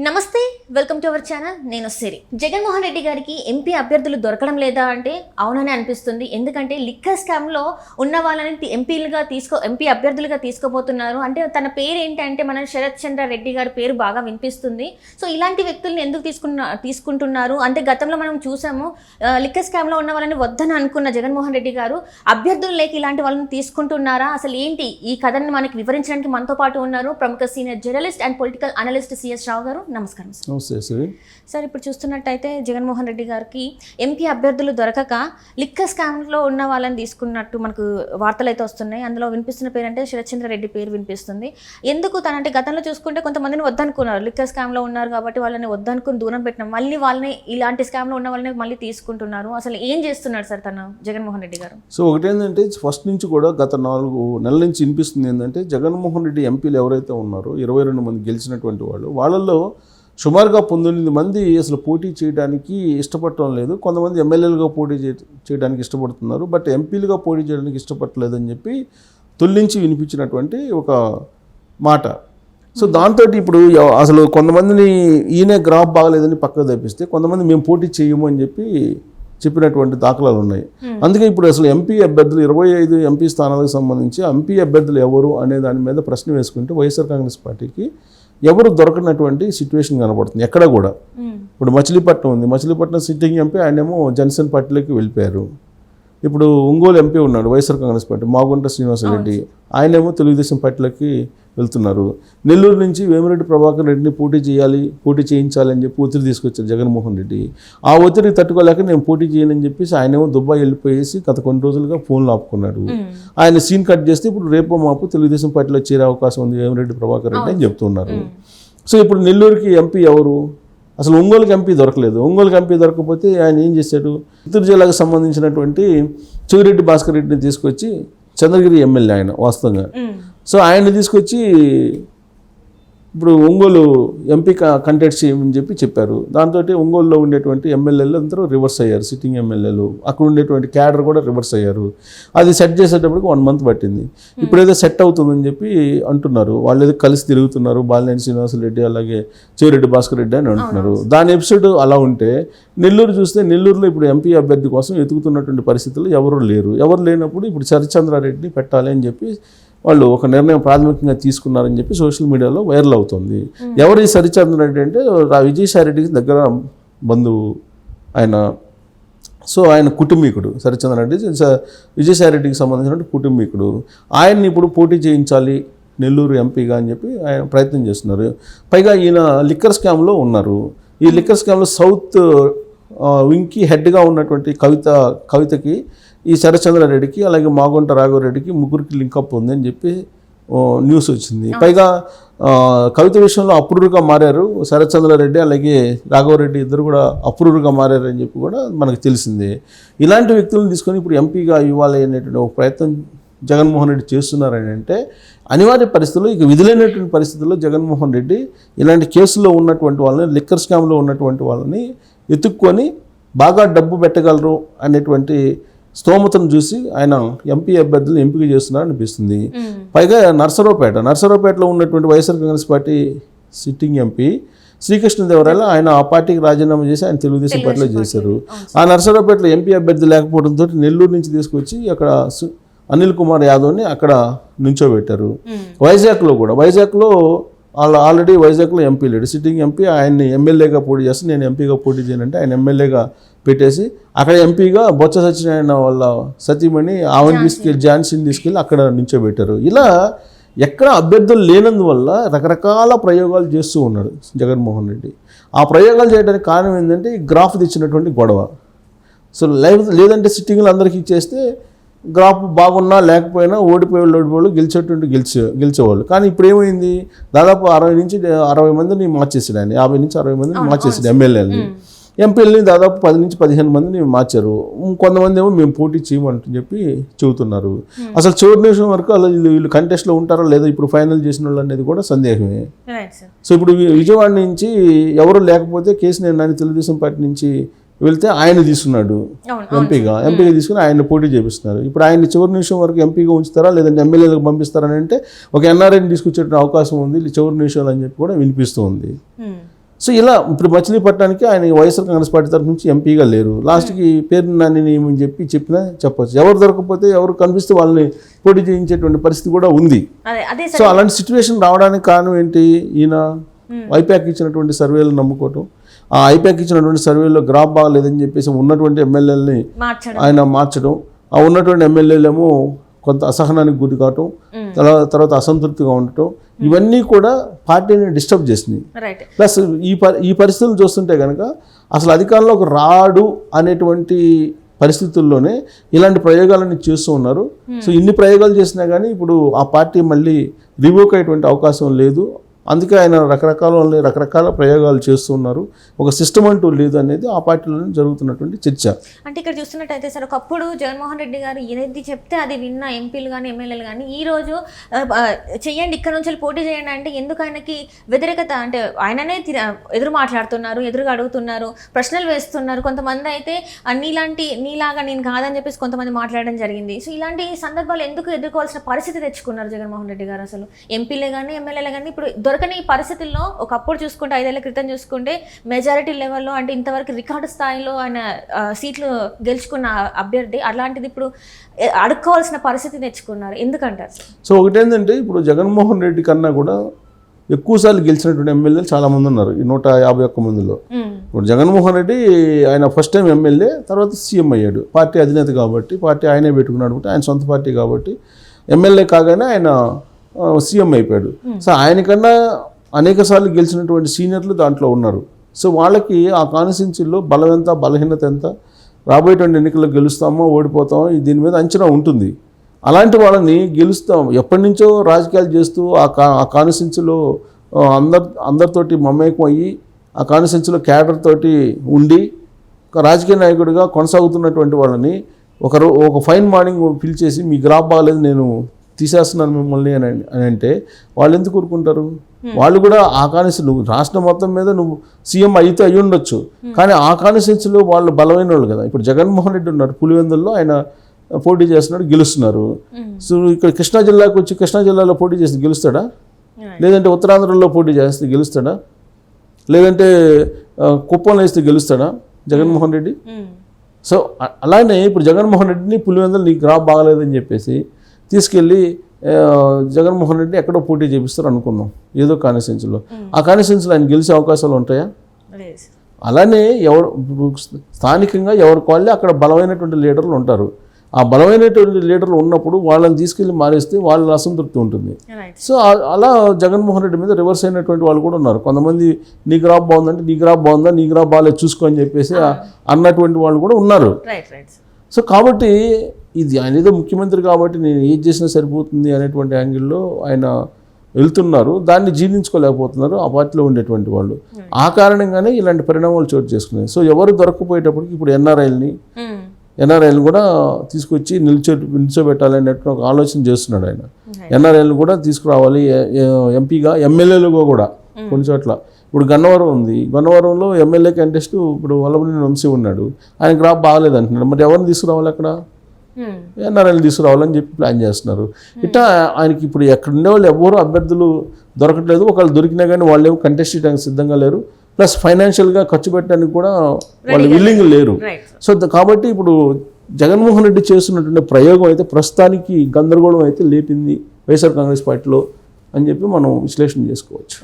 నమస్తే, welcome to our channel. నేను సిరి. జగన్మోహన్ రెడ్డి గారికి ఎంపీ అభ్యర్థులు దొరకడం లేదా అంటే అవునని అనిపిస్తుంది. ఎందుకంటే లిక్కర్ స్కామ్లో ఉన్న వాళ్ళని ఎంపీ అభ్యర్థులుగా తీసుకోబోతున్నారు. అంటే తన పేరు ఏంటంటే మన శరత్ చంద్ర రెడ్డి గారి పేరు బాగా వినిపిస్తుంది. సో ఇలాంటి వ్యక్తుల్ని ఎందుకు తీసుకుంటున్నారు అంటే గతంలో మనం చూసాము, లిక్కర్ స్కామ్లో ఉన్న వాళ్ళని వద్దని అనుకున్న జగన్మోహన్ రెడ్డి గారు అభ్యర్థులు లేక ఇలాంటి వాళ్ళని తీసుకుంటున్నారా, అసలు ఏంటి ఈ కథని మనకి వివరించడానికి మనతో పాటు ఉన్నారు ప్రముఖ senior journalist and political analyst CS Rao గారు. నమస్కారం సార్. ఇప్పుడు చూస్తున్నట్టయితే జగన్మోహన్ రెడ్డి గారికి ఎంపీ అభ్యర్థులు దొరకక లిక్కర్ స్కామ్లో ఉన్న వాళ్ళని తీసుకున్నట్టు మనకు వార్తలు అయితే వస్తున్నాయి. అందులో వినిపిస్తున్న పేరు అంటే శరత్ చంద్ర రెడ్డి పేరు వినిపిస్తుంది. ఎందుకు తనంటే గతంలో చూసుకుంటే కొంతమందిని వద్దనుకున్నారు, లిక్కర్ స్కామ్లో ఉన్నారు కాబట్టి వాళ్ళని వద్దనుకుని దూరం పెట్టినాం, మళ్ళీ వాళ్ళని ఇలాంటి స్కామ్లో ఉన్న వాళ్ళని మళ్ళీ తీసుకుంటున్నారు. అసలు ఏం చేస్తున్నాడు సార్ తను జగన్మోహన్ రెడ్డి గారు? సో ఒకటేంటంటే ఫస్ట్ నుంచి కూడా గత 4 నెలల నుంచి వినిపిస్తుంది ఏంటంటే జగన్మోహన్ రెడ్డి ఎంపీలు ఎవరైతే ఉన్నారో 22 మంది గెలిచినటువంటి వాళ్ళలో సుమారుగా 19 మంది అసలు పోటీ చేయడానికి ఇష్టపడటం లేదు. కొంతమంది ఎమ్మెల్యేలుగా పోటీ చేయడానికి ఇష్టపడుతున్నారు, బట్ ఎంపీలుగా పోటీ చేయడానికి ఇష్టపడలేదని చెప్పి తొలించి వినిపించినటువంటి ఒక మాట. సో దాంతో ఇప్పుడు అసలు కొంతమందిని ఈయనే గ్రాఫ్ బాగలేదని పక్కకు తెప్పిస్తే కొంతమంది మేము పోటీ చేయము అని చెప్పినటువంటి దాఖలాలు ఉన్నాయి. అందుకే ఇప్పుడు అసలు ఎంపీ అభ్యర్థులు 25 ఎంపీ స్థానాలకు సంబంధించి ఎంపీ అభ్యర్థులు ఎవరు అనే దాని మీద ప్రశ్న వేసుకుంటే వైఎస్ఆర్ కాంగ్రెస్ పార్టీకి ఎవరు దొరకనటువంటి సిచ్యువేషన్ కనబడుతుంది ఎక్కడ కూడా. ఇప్పుడు మచిలీపట్నం ఉంది, మచిలీపట్నం సిట్టింగ్ ఎంపీ ఆయనేమో జనసేన పార్టీలోకి వెళ్ళిపోయారు. ఇప్పుడు ఒంగోలు ఎంపీ ఉన్నాడు వైఎస్ఆర్ కాంగ్రెస్ పార్టీ మాగుంట శ్రీనివాసరెడ్డి, ఆయనేమో తెలుగుదేశం పార్టీలోకి వెళ్తున్నారు. నెల్లూరు నుంచి వేమిరెడ్డి ప్రభాకర్ రెడ్డిని పోటీ చేయించాలి అని చెప్పి ఒత్తిడి తీసుకొచ్చారు జగన్మోహన్ రెడ్డి. ఆ ఒత్తిడి తట్టుకోలేక నేను పోటీ చేయనని చెప్పేసి ఆయనేమో దుబాయ్ వెళ్ళిపోయేసి గత కొన్ని రోజులుగా ఫోన్లు ఆపుకున్నాడు. ఆయన సీన్ కట్ చేస్తే ఇప్పుడు రేపో మాపు తెలుగుదేశం పార్టీలో చేరే అవకాశం ఉంది వేమిరెడ్డి ప్రభాకర్ రెడ్డి అని చెప్తున్నారు. సో ఇప్పుడు నెల్లూరుకి ఎంపీ ఎవరు? అసలు ఒంగోలుకి ఎంపీ దొరకలేదు. ఒంగోలుకి ఎంపీ దొరకకపోతే ఆయన ఏం చేశాడు, చిత్తూరు జిల్లాకు సంబంధించినటువంటి చెవిరెడ్డి భాస్కర్ రెడ్డిని తీసుకొచ్చి, చంద్రగిరి ఎమ్మెల్యే ఆయన వాస్తవంగా, సో ఆయన్ని తీసుకొచ్చి ఇప్పుడు ఒంగోలు ఎంపీ కంటెస్ట్ చేయమని చెప్పారు. దాంతో ఒంగోలులో ఉండేటువంటి ఎమ్మెల్యేలు అందరూ రివర్స్ అయ్యారు, సిట్టింగ్ ఎమ్మెల్యేలు. అక్కడ ఉండేటువంటి క్యాడర్ కూడా రివర్స్ అయ్యారు. అది సెట్ చేసేటప్పటికి 1 మంత్ పట్టింది. ఇప్పుడు ఏదో సెట్ అవుతుందని చెప్పి అంటున్నారు. వాళ్ళు ఏదో కలిసి తిరుగుతున్నారు, బాలినేని శ్రీనివాసరెడ్డి అలాగే చెవిరెడ్డి భాస్కర్ రెడ్డి అని అంటున్నారు. దాని ఎపిసోడ్ అలా ఉంటే నెల్లూరు చూస్తే నెల్లూరులో ఇప్పుడు ఎంపీ అభ్యర్థి కోసం ఎతుకుతున్నటువంటి పరిస్థితుల్లో ఎవరు లేనప్పుడు ఇప్పుడు శరత్చంద్రారెడ్డిని పెట్టాలి అని చెప్పి వాళ్ళు ఒక నిర్ణయం ప్రాథమికంగా తీసుకున్నారని చెప్పి సోషల్ మీడియాలో వైరల్ అవుతుంది. ఎవరు ఈ శరత్చంద్రారెడ్డి అంటే విజయసాయిరెడ్డికి దగ్గర బంధువు ఆయన. సో ఆయన కుటుంబీకుడు శరత్చంద్రారెడ్డి, విజయసాయిరెడ్డికి సంబంధించిన కుటుంబీకుడు. ఆయన్ని ఇప్పుడు పోటీ చేయించాలి నెల్లూరు ఎంపీగా అని చెప్పి ఆయన ప్రయత్నం చేస్తున్నారు. పైగా ఈయన లిక్కర్ స్కామ్లో ఉన్నారు. ఈ లిక్కర్ స్కామ్లో సౌత్ వింగ్కి హెడ్గా ఉన్నటువంటి కవితకి ఈ శరత్చంద్రారెడ్డికి అలాగే మాగుంట రాఘవరెడ్డికి ముగ్గురికి లింకప్ ఉందని చెప్పి న్యూస్ వచ్చింది. పైగా కవిత విషయంలో అప్రూవర్గా మారారు శరత్చంద్రారెడ్డి అలాగే రాఘవరెడ్డి, ఇద్దరు కూడా అప్రూవర్గా మారారని చెప్పి కూడా మనకు తెలిసిందే. ఇలాంటి వ్యక్తులను తీసుకొని ఇప్పుడు ఎంపీగా ఇవ్వాలి అనేటువంటి ఒక ప్రయత్నం జగన్మోహన్ రెడ్డి చేస్తున్నారని అంటే అనివార్య పరిస్థితుల్లో, ఇక విధులైనటువంటి పరిస్థితుల్లో జగన్మోహన్ రెడ్డి ఇలాంటి కేసుల్లో ఉన్నటువంటి వాళ్ళని, లిక్కర్ స్కామ్లో ఉన్నటువంటి వాళ్ళని ఎత్తుక్కొని బాగా డబ్బు పెట్టగలరు అనేటువంటి స్తోమతను చూసి ఆయన ఎంపీ అభ్యర్థులను ఎంపిక చేస్తున్నారు అనిపిస్తుంది. పైగా నర్సరావుపేటలో ఉన్నటువంటి YSR Congress party sitting MP Srikrishnadevarayalu ఆయన ఆ పార్టీకి రాజీనామా చేసి ఆయన తెలుగుదేశం పార్టీలో చేశారు. ఆ నర్సరావుపేటలో ఎంపీ అభ్యర్థి లేకపోవడంతో నెల్లూరు నుంచి తీసుకొచ్చి అక్కడ అనిల్ కుమార్ యాదవ్ని అక్కడ నుంచోబెట్టారు. వైజాగ్లో ఆల్రెడీ వైజాగ్లో ఎంపీ లేడు, సిట్టింగ్ ఎంపీ. ఆయన్ని ఎమ్మెల్యేగా పోటీ చేస్తే నేను ఎంపీగా పోటీ చేయనంటే ఆయన ఎమ్మెల్యేగా పెట్టేసి అక్కడ ఎంపీగా బొత్స సత్యనారాయణ వాళ్ళ సతీమణి ఝాన్సీని తీసుకెళ్ళి అక్కడ నుంచోబెట్టారు. ఇలా ఎక్కడ అభ్యర్థులు లేనందువల్ల రకరకాల ప్రయోగాలు చేస్తూ ఉన్నాడు జగన్మోహన్ రెడ్డి. ఆ ప్రయోగాలు చేయడానికి కారణం ఏంటంటే ఈ గ్రాఫ్ తెచ్చినటువంటి గొడవ. సో లేదంటే సిట్టింగ్లు అందరికీ ఇచ్చేస్తే గ్రాఫ్ బాగున్నా లేకపోయినా ఓడిపోయేవాళ్ళు గెలిచేవాళ్ళు. కానీ ఇప్పుడు ఏమైంది, దాదాపు 60 నుంచి 60 మందిని మార్చేసాడు ఆయన, 50 నుంచి 60 మందిని మార్చేసాడు ఎమ్మెల్యేలని. ఎంపీలని దాదాపు 10 నుంచి 15 మందిని మార్చారు. కొంతమంది ఏమో మేము పోటీ చేయమంటని చెప్పి చెబుతున్నారు. అసలు చివరి నిమిషం వరకు అలా వీళ్ళు కంటెస్ట్లో ఉంటారా లేదా ఇప్పుడు ఫైనల్ చేసిన వాళ్ళు అనేది కూడా సందేహమే. సో ఇప్పుడు విజయవాడ నుంచి ఎవరు లేకపోతే కేసీఆర్ నాని తెలుగుదేశం పార్టీ నుంచి వెళ్తే ఆయన తీసుకున్నాడు ఎంపీగా తీసుకుని ఆయన పోటీ చేపిస్తున్నారు. ఇప్పుడు ఆయన చివరి నిమిషం వరకు ఎంపీగా ఉంచుతారా లేదంటే ఎమ్మెల్యేలకు పంపిస్తారని అంటే ఒక ఎన్ఆర్ఐని తీసుకొచ్చే అవకాశం ఉంది చివరి నిమిషాలు అని చెప్పి కూడా వినిపిస్తూ ఉంది. సో ఇలా ఇప్పుడు మచిలీపట్నానికి ఆయన వైఎస్ఆర్ కాంగ్రెస్ పార్టీ తరఫు నుంచి ఎంపీగా లేరు. లాస్ట్కి పేరు నాని ఏమని చెప్పినా చెప్పొచ్చు. ఎవరు దొరకకపోతే ఎవరు కనిపిస్తే వాళ్ళని పోటీ చేయించేటువంటి పరిస్థితి కూడా ఉంది. అదే సో అలాంటి సిచ్యువేషన్ రావడానికి కారణం ఏంటి? ఈయన ఐప్యాక్ ఇచ్చినటువంటి సర్వేలు నమ్ముకోవటం, ఆ ఐప్యాక్ ఇచ్చినటువంటి సర్వేలో గ్రాఫ్ బాగలేదని చెప్పేసి ఉన్నటువంటి ఎమ్మెల్యేలని ఆయన మార్చడం, ఆ ఉన్నటువంటి ఎమ్మెల్యేలేమో కొంత అసహనానికి గురి కావటం, తర్వాత అసంతృప్తిగా ఉండటం, ఇవన్నీ కూడా పార్టీని డిస్టర్బ్ చేసినాయి. ప్లస్ ఈ పరిస్థితులు చూస్తుంటే కనుక అసలు అధికారంలోకి రాడు అనేటువంటి పరిస్థితుల్లోనే ఇలాంటి ప్రయోగాలన్నీ చేస్తూ ఉన్నారు. సో ఇన్ని ప్రయోగాలు చేసినా కానీ ఇప్పుడు ఆ పార్టీ మళ్ళీ రివోక్ అయ్యేటువంటి అవకాశం లేదు. అందుకే ఆయన రకరకాల ప్రయోగాలు చేస్తూ ఉన్నారు. ఒక సిస్టమ్ అంటూ లేదు అనేది ఆ పార్టీలోనే జరుగుతున్నటువంటి చర్చ. అంటే ఇక్కడ చూస్తున్నట్టయితే సార్, ఒకప్పుడు జగన్మోహన్ రెడ్డి గారు ఏది చెప్తే అది విన్న ఎంపీలు కానీ ఎమ్మెల్యేలు కానీ ఈ రోజు చెయ్యండి, ఇక్కడ నుంచి పోటీ చేయండి అంటే ఎందుకు ఆయనకి వ్యతిరేకత, అంటే ఆయననే ఎదురు మాట్లాడుతున్నారు, ఎదురుగా అడుగుతున్నారు, ప్రశ్నలు వేస్తున్నారు. కొంతమంది అయితే నీలాగా నేను కాదని చెప్పేసి కొంతమంది మాట్లాడడం జరిగింది. సో ఇలాంటి సందర్భాలు ఎందుకు ఎదుర్కోవాల్సిన పరిస్థితి తెచ్చుకున్నారు జగన్మోహన్ రెడ్డి గారు? అసలు ఎంపీలే కానీ ఎమ్మెల్యేలే కానీ ఇప్పుడు దొరకని పరిస్థితుల్లో ఒకప్పుడు చూసుకుంటే 5 ఏళ్ల క్రితం చూసుకుంటే మెజారిటీ లెవెల్లో అంటే ఇంతవరకు రికార్డు స్థాయిలో ఆయన సీట్లు గెలుచుకున్న అభ్యర్థి, అలాంటిది ఇప్పుడు అడుక్కోవాల్సిన పరిస్థితి తెచ్చుకున్నారు. ఎందుకంటారు? సో ఒకటేంటంటే ఇప్పుడు జగన్మోహన్ రెడ్డి కన్నా కూడా ఎక్కువసార్లు గెలిచినటువంటి ఎమ్మెల్యేలు చాలా మంది ఉన్నారు ఈ 151 మందిలో. ఇప్పుడు జగన్మోహన్ రెడ్డి ఆయన ఫస్ట్ టైం ఎమ్మెల్యే, తర్వాత సీఎం అయ్యాడు. పార్టీ అధినేత కాబట్టి, పార్టీ ఆయనే పెట్టుకున్నాడు, ఆయన సొంత పార్టీ కాబట్టి ఎమ్మెల్యే కాగానే ఆయన సీఎం అయిపోయాడు. సో ఆయనకన్నా అనేక సార్లు గెలిచినటువంటి సీనియర్లు దాంట్లో ఉన్నారు. సో వాళ్ళకి ఆ కాన్స్టిట్యున్సీలో బలం ఎంత, బలహీనత ఎంత, రాబోయేటువంటి ఎన్నికల్లో గెలుస్తామో ఓడిపోతామో దీని మీద అంచనా ఉంటుంది. అలాంటి వాళ్ళని గెలుస్తాం ఎప్పటి నుంచో రాజకీయాలు చేస్తూ ఆ కాన్స్టిట్యున్సీలో అందరితోటి మమేకం అయ్యి ఆ కాన్స్టిట్యున్సీలో క్యాడర్ తోటి ఉండి ఒక రాజకీయ నాయకుడిగా కొనసాగుతున్నటువంటి వాళ్ళని ఒక ఫైన్ మార్నింగ్ పిలిచేసి మీ గ్రాఫ్ బాగాలేదు నేను తీసేస్తున్నాను మిమ్మల్ని అని అంటే వాళ్ళు ఎందుకు ఊరుకుంటారు? వాళ్ళు కూడా ఆ కాన్స్టిట్యూన్సీ, నువ్వు రాష్ట్రం మొత్తం మీద నువ్వు సీఎం అయితే అయ్యి ఉండొచ్చు, కానీ ఆ కాన్స్టిట్యూన్సీలో వాళ్ళు బలమైన వాళ్ళు కదా. ఇప్పుడు జగన్మోహన్ రెడ్డి ఉన్నారు, పులివెందుల్లో ఆయన పోటీ చేస్తున్నాడు, గెలుస్తున్నారు. సో ఇక్కడ కృష్ణా జిల్లాకు వచ్చి కృష్ణా జిల్లాలో పోటీ చేస్తే గెలుస్తాడా? లేదంటే ఉత్తరాంధ్రలో పోటీ చేస్తే గెలుస్తాడా? లేదంటే కుప్పంలో వేస్తే గెలుస్తాడా జగన్మోహన్ రెడ్డి? సో అలానే ఇప్పుడు జగన్మోహన్ రెడ్డిని పులివెందులు నీకు గ్రాఫ్ బాగలేదని చెప్పేసి తీసుకెళ్ళి జగన్మోహన్ రెడ్డి ఎక్కడో పోటీ చేపిస్తారు అనుకుందాం, ఏదో కాన్స్టిట్యున్సీలో. ఆ కాన్స్టిట్యున్సీలో ఆయన గెలిచే అవకాశాలు ఉంటాయా? అలానే స్థానికంగా ఎవరికి వాళ్ళే అక్కడ బలమైనటువంటి లీడర్లు ఉంటారు. ఆ బలమైనటువంటి లీడర్లు ఉన్నప్పుడు వాళ్ళని తీసుకెళ్ళి మారేస్తే వాళ్ళ అసంతృప్తి ఉంటుంది. సో అలా జగన్మోహన్ రెడ్డి మీద రివర్స్ అయినటువంటి వాళ్ళు కూడా ఉన్నారు. కొంతమంది నీ గ్రాఫ్ బాగుందంటే నీ గ్రాఫ్ బాగుందా, నీ గ్రాఫ్ బాగాలేదు చూసుకో అని చెప్పేసి అన్నటువంటి వాళ్ళు కూడా ఉన్నారు. సో కాబట్టి ఇది ఆయన ఏదో ముఖ్యమంత్రి కాబట్టి నేను ఏది చేసినా సరిపోతుంది అనేటువంటి యాంగిల్లో ఆయన వెళ్తున్నారు. దాన్ని జీర్ణించుకోలేకపోతున్నారు ఆ పార్టీలో ఉండేటువంటి వాళ్ళు. ఆ కారణంగానే ఇలాంటి పరిణామాలు చోటు చేసుకున్నాయి. సో ఎవరు దొరకపోయేటప్పటికి ఇప్పుడు ఎన్ఆర్ఐల్ని కూడా తీసుకొచ్చి నిల్చోబెట్టాలనేటువంటి ఒక ఆలోచన చేస్తున్నాడు ఆయన. ఎన్ఆర్ఐల్ని కూడా తీసుకురావాలి ఎంపీగా, ఎమ్మెల్యేలుగా కూడా కొన్ని చోట్ల. ఇప్పుడు గన్నవరం ఉంది, గన్నవరంలో ఎమ్మెల్యే కంటెస్ట్ ఇప్పుడు వల్లభనేని వంశీ ఉన్నాడు, ఆయన గ్రాఫ్ బాగాలేదు అంటున్నాడు. మరి ఎవరిని తీసుకురావాలి అక్కడ? ఎన్ఆర్ఐలు తీసుకురావాలని చెప్పి ప్లాన్ చేస్తున్నారు. ఇట్లా ఆయనకి ఇప్పుడు ఎక్కడ ఉండేవాళ్ళు ఎవరు అభ్యర్థులు దొరకట్లేదు. ఒకళ్ళు దొరికినా కానీ వాళ్ళు ఏమో కంటెస్ట్ చేయడానికి సిద్ధంగా లేరు. ప్లస్ ఫైనాన్షియల్గా ఖర్చు పెట్టడానికి కూడా వాళ్ళు విల్లింగ్ లేరు. సో కాబట్టి ఇప్పుడు జగన్మోహన్ రెడ్డి చేస్తున్నటువంటి ప్రయోగం అయితే ప్రస్తుతానికి గందరగోళం అయితే లేపింది వైఎస్ఆర్ కాంగ్రెస్ పార్టీలో అని చెప్పి మనం విశ్లేషణ చేసుకోవచ్చు.